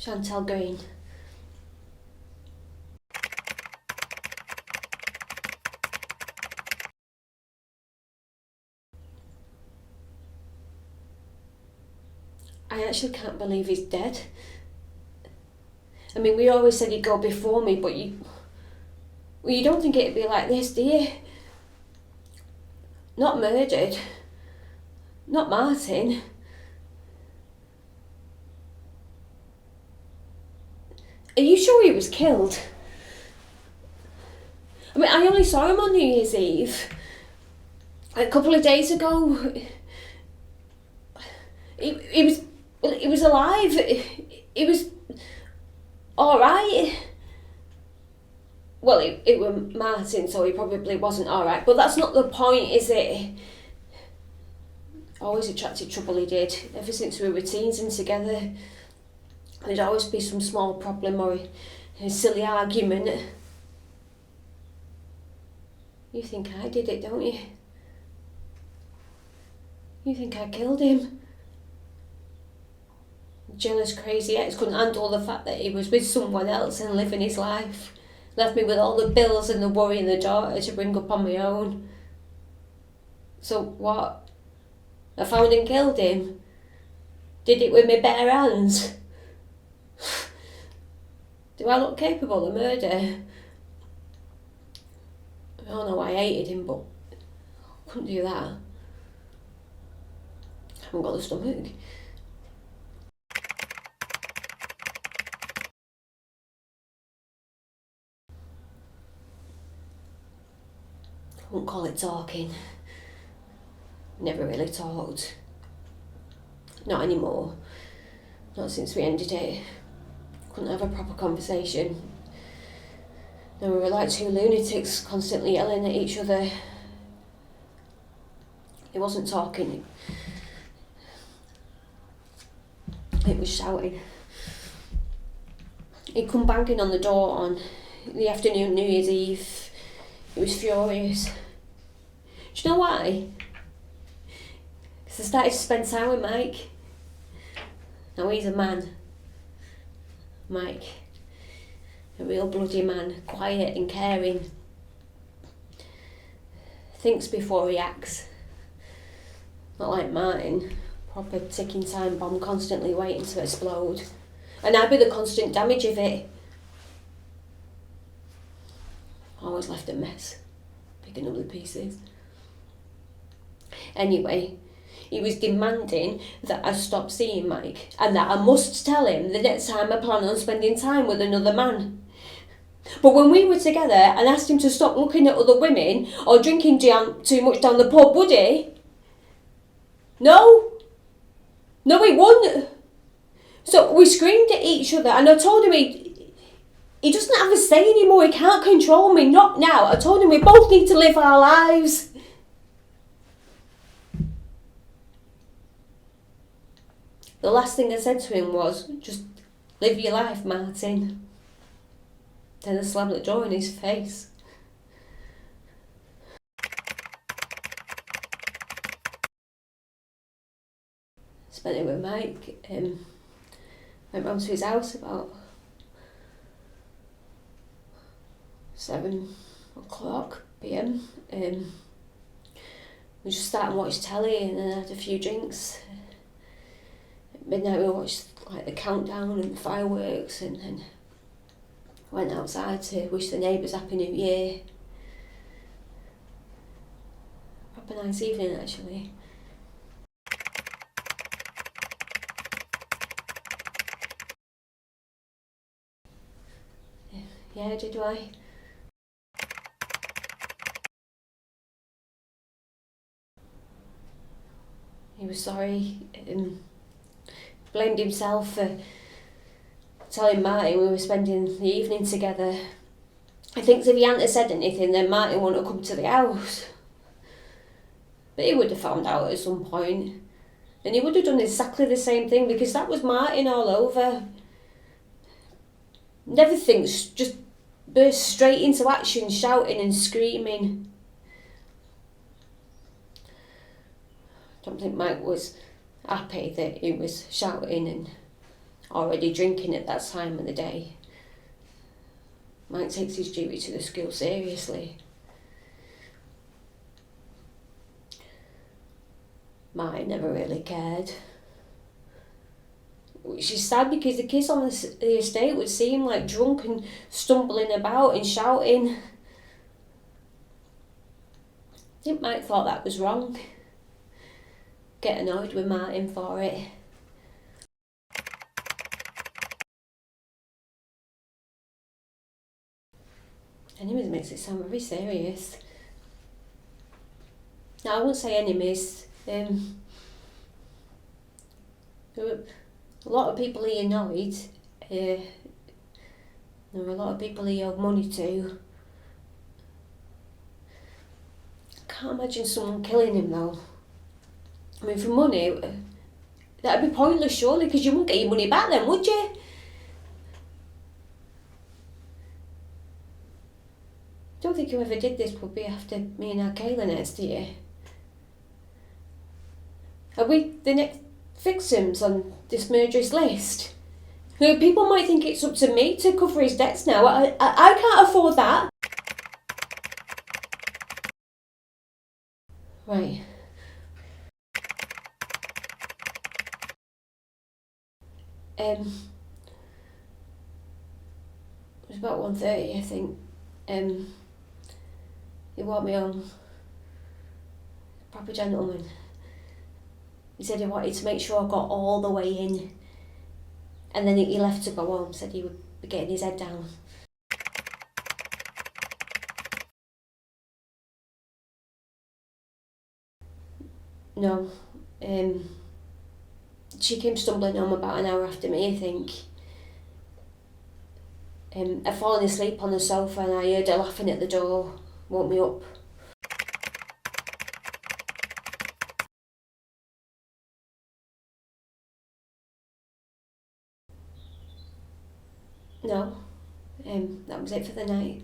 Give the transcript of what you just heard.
Chantelle Green. I actually can't believe he's dead. I mean, we always said he'd go before me, but you don't think it'd be like this, do you? Not murdered. Not Martin. Are you sure he was killed? I mean, I only saw him on New Year's Eve. A couple of days ago. He was alive. He was alright. Well, it was Martin, so he probably wasn't alright. But that's not the point, is it? Always attracted trouble, he did. Ever since we were teens and together. There'd always be some small problem or a silly argument. You think I did it, don't you? You think I killed him? Jealous, crazy ex couldn't handle the fact that he was with someone else and living his life. Left me with all the bills and the worry and the daughter to bring up on my own. So what? I found and killed him. Did it with my bare hands. Do I look capable of murder? I don't know why I hated him, but I couldn't do that. I haven't got the stomach. I wouldn't call it talking. Never really talked. Not anymore. Not since we ended it. Couldn't have a proper conversation. And we were like two lunatics constantly yelling at each other. It wasn't talking. It was shouting. He'd come banging on the door on the afternoon New Year's Eve. He was furious. Do you know why? Because I started to spend time with Mike. Now he's a man. Mike. A real bloody man. Quiet and caring. Thinks before he acts. Not like Martin. Proper ticking time bomb constantly waiting to explode. And I'd be the constant damage of it. Always left a mess. Picking up the pieces. Anyway, he was demanding that I stop seeing Mike and that I must tell him the next time I plan on spending time with another man. But when we were together and asked him to stop looking at other women or drinking too much down the pub, would he? No, he wouldn't. So we screamed at each other and I told him he doesn't have a say anymore, he can't control me, not now. I told him we both need to live our lives. The last thing I said to him was, just live your life, Martin. Then I slammed the door in his face. Spent it with Mike. Went round to his house about 7:00 PM. We just started and watched telly and then had a few drinks. At midnight we watched like the countdown and fireworks and then went outside to wish the neighbours Happy New Year. Proper nice evening actually. Yeah, did I? He was sorry. Blamed himself for telling Martin we were spending the evening together. I think if he hadn't said anything, then Martin wouldn't have come to the house. But he would have found out at some point. And he would have done exactly the same thing because that was Martin all over. Never thinks, just burst straight into action, shouting and screaming. I don't think Mike was happy that he was shouting and already drinking at that time of the day. Mike takes his duty to the school seriously. Mike never really cared. Which is sad because the kids on the estate would see him like drunk and stumbling about and shouting. I think Mike thought that was wrong. Get annoyed with Martin for it. Enemies makes it sound very serious. No, I wouldn't say enemies. There were a lot of people he annoyed. There were a lot of people he owed money to. I can't imagine someone killing him though. I mean, for money, that'd be pointless surely, because you wouldn't get your money back then, would you? Don't think whoever did this would be after me and Kayla next year. Are we the next victims on this murderous list? People might think it's up to me to cover his debts now. I can't afford that. Right. It was about 1:30, I think. He walked me home. Proper gentleman. He said he wanted to make sure I got all the way in. And then he left to go home, said he would be getting his head down. No. She came stumbling home about an hour after me, I think. I'd fallen asleep on the sofa and I heard her laughing at the door. Woke me up. No. That was it for the night.